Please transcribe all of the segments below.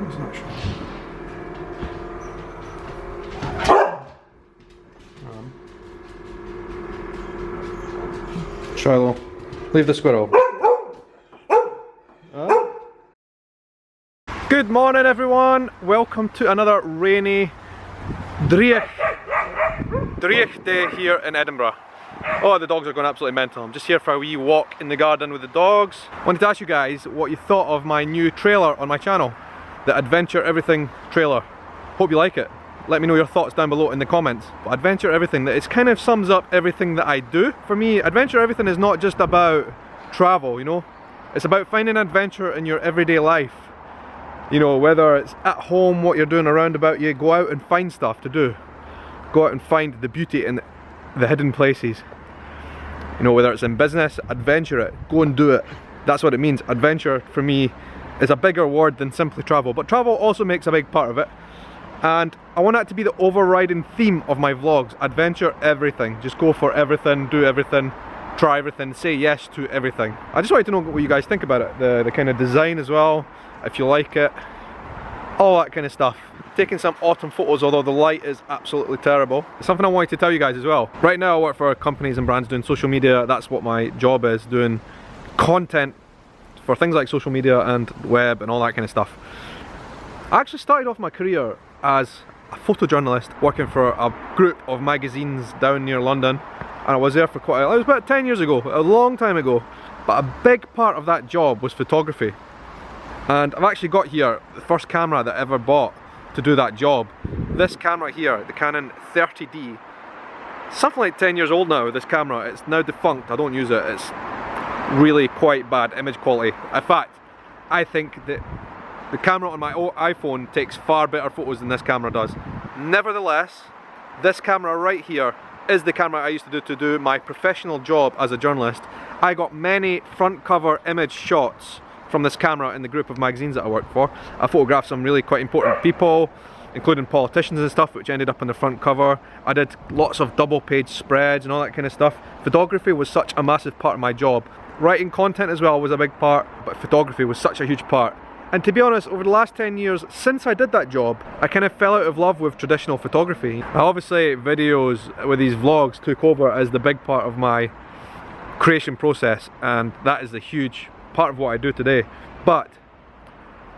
What's that shot? Shiloh, leave the squirrel. Good morning everyone, welcome to another rainy dreich day here in Edinburgh. Oh, the dogs are going absolutely mental. I'm just here for a wee walk in the garden with the dogs. I wanted to ask you guys what you thought of my new trailer on my channel, the Adventure Everything trailer. Hope you like it. Let me know your thoughts down below in the comments. But Adventure Everything, it kind of sums up everything that I do. For me, Adventure Everything is not just about travel, you know. It's about finding adventure in your everyday life. You know, whether it's at home, what you're doing around about you, go out and find stuff to do. Go out and find the beauty in the hidden places. You know, whether it's in business, adventure it, go and do it. That's what it means. Adventure for me is a bigger word than simply travel, but travel also makes a big part of it. And I want that to be the overriding theme of my vlogs. Adventure everything. Just go for everything, do everything, try everything, say yes to everything. I just wanted to know what you guys think about it. The kind of design as well, if you like it, all that kind of stuff. Taking some autumn photos, although the light is absolutely terrible. It's something I wanted to tell you guys as well. Right now I work for companies and brands doing social media. That's what my job is, doing content for things like social media and web and all that kind of stuff. I actually started off my career as a photojournalist working for a group of magazines down near London, and I was there for quite a while. It was about 10 years ago, a long time ago, but a big part of that job was photography. And I've actually got here the first camera that I ever bought to do that job. This camera here, the Canon 30D, something like 10 years old now. This camera, it's now defunct, I don't use it. It's really quite bad image quality. In fact, I think that the camera on my iPhone takes far better photos than this camera does. Nevertheless, this camera right here is the camera I used to do my professional job as a journalist. I got many front cover image shots from this camera in the group of magazines that I worked for. I photographed some really quite important people, including politicians and stuff, which ended up on the front cover. I did lots of double page spreads and all that kind of stuff. Photography was such a massive part of my job. Writing content as well was a big part, but photography was such a huge part. And to be honest, over the last 10 years, since I did that job, I kind of fell out of love with traditional photography. Now, obviously, videos with these vlogs took over as the big part of my creation process, and that is a huge part of what I do today. But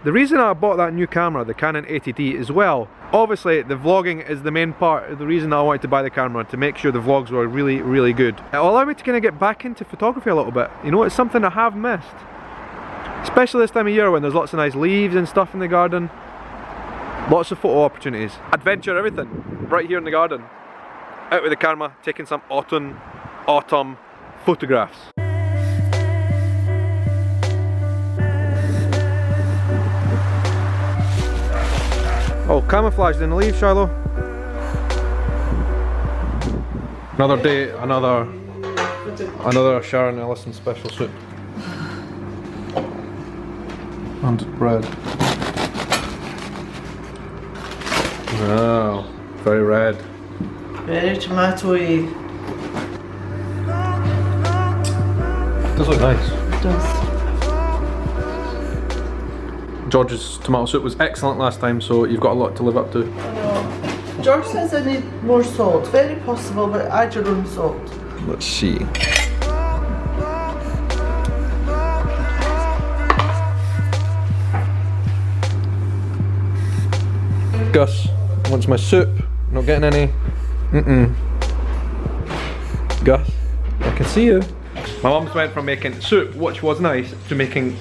the reason I bought that new camera, the Canon 80D as well, obviously the vlogging is the main part of the reason I wanted to buy the camera, to make sure the vlogs were really, really good. It will allow me to kind of get back into photography a little bit. You know, it's something I have missed. Especially this time of year when there's lots of nice leaves and stuff in the garden. Lots of photo opportunities. Adventure everything, right here in the garden. Out with the camera, taking some autumn photographs. Oh, camouflaged in the leaves, Shiloh. Another day, another Sharon Ellison special soup. And bread. Wow, very red. Very tomatoey. Does look nice. It does. George's tomato soup was excellent last time, so you've got a lot to live up to. I know. George says I need more salt. Very possible, but add your own salt. Let's see. Gus wants my soup. Not getting any. Gus, I can see you. My mum's went from making soup, which was nice, to making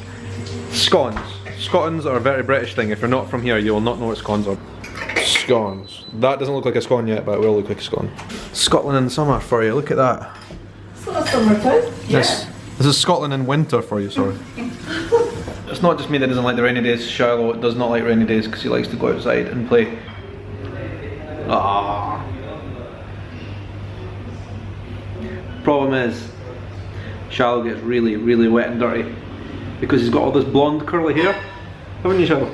scones. Scones are a very British thing. If you're not from here, you will not know what scones are. Scones. That doesn't look like a scone yet, but it will look like a scone. Scotland in summer for you. Look at that. It's not summertime. This is Scotland in winter for you. Sorry. It's not just me that doesn't like the rainy days. Shiloh does not like rainy days because he likes to go outside and play. Ah. Problem is, Shiloh gets really, really wet and dirty because he's got all this blonde curly hair. Haven't you, Shiloh?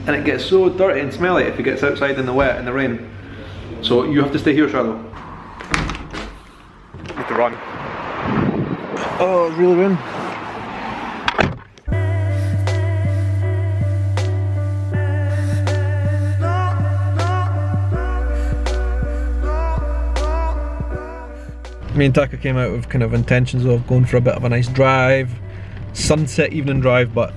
And it gets so dirty and smelly if he gets outside in the wet and the rain. So you have to stay here, Shiloh. Need to run. Oh, it's really rain. Me and Taka came out with kind of intentions of going for a bit of a nice drive, sunset evening drive, but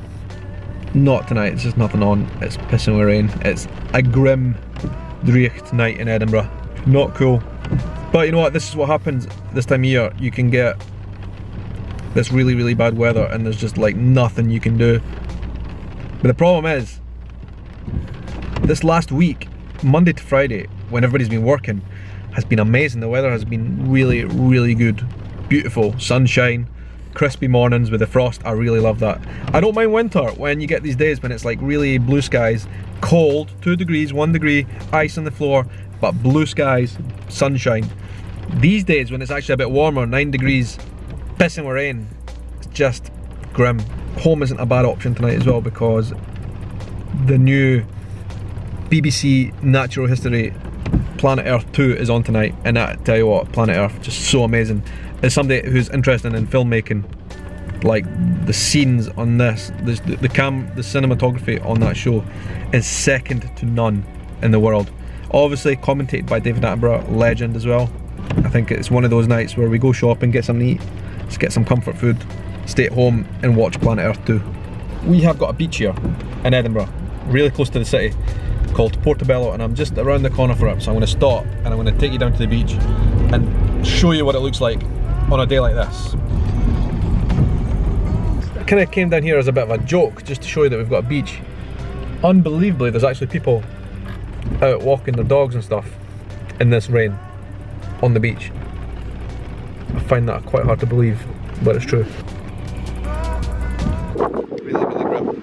not tonight. It's just nothing on. It's pissing with rain. It's a grim Dreich night in Edinburgh. Not cool. But you know what, this is what happens this time of year. You can get this really, really bad weather and there's just like nothing you can do. But the problem is, this last week, Monday to Friday, when everybody's been working, has been amazing. The weather has been really, really good. Beautiful, sunshine, crispy mornings with the frost. I really love that. I don't mind winter when you get these days when it's like really blue skies, cold, 2 degrees, 1 degree, ice on the floor, but blue skies, sunshine. These days when it's actually a bit warmer, 9 degrees, pissing with rain, it's just grim. Home isn't a bad option tonight as well because the new BBC Natural History Planet Earth 2 is on tonight, and I tell you what, Planet Earth, just so amazing. As somebody who's interested in filmmaking, like the scenes on this, the cinematography on that show is second to none in the world. Obviously commentated by David Attenborough, legend as well. I think it's one of those nights where we go shopping, get something to eat, just get some comfort food, stay at home and watch Planet Earth 2. We have got a beach here in Edinburgh, really close to the city, called Portobello, and I'm just around the corner from it, so I'm going to stop and I'm going to take you down to the beach and show you what it looks like on a day like this. I kind of came down here as a bit of a joke, just to show you that we've got a beach. Unbelievably, there's actually people out walking their dogs and stuff in this rain on the beach. I find that quite hard to believe, but it's true. Really, really grim.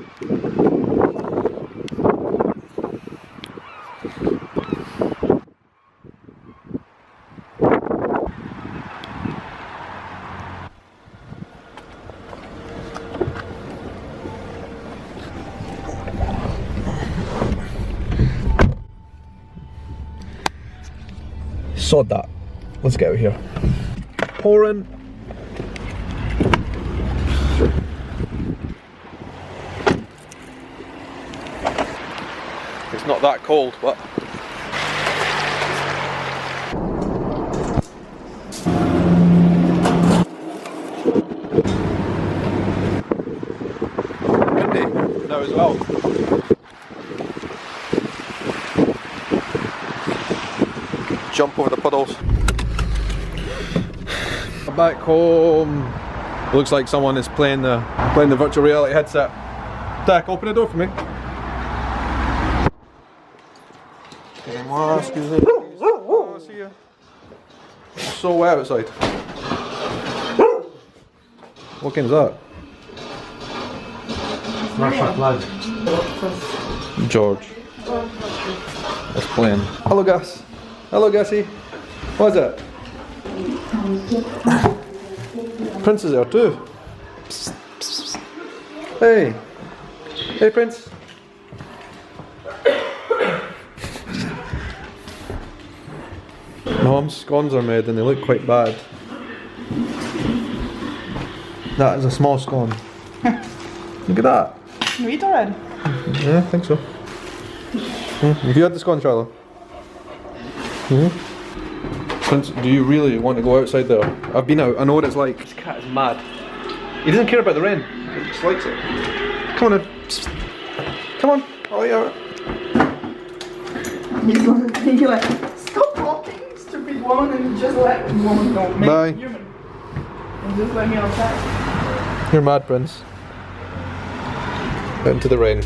Sod that. Let's get out of here. Pouring. It's not that cold, but windy now as well. Jump over the puddles. I'm back home. It looks like someone is playing the virtual reality headset. Dak, open the door for me. Excuse me. Oh, see ya. It's so wet outside. What game is that? Russia Flood. George. It's playing. Hello, Gus. Hello, Gussie. What is it? Prince is there too. Psst, psst, psst. Hey. Hey, Prince. Mom's scones are made and they look quite bad. That is a small scone. Look at that. You eat already? Yeah, I think so. Have you had the scone, Charlotte? Prince, do you really want to go outside there? I've been out, I know what it's like. This cat is mad. He doesn't care about the rain, he just likes it. Come on in. Come on, I'll let you out. He's going to be like, stop talking, stupid woman, and just let the woman go. Make Bye. Human. And just let me outside. You're mad, Prince. Out into the rain.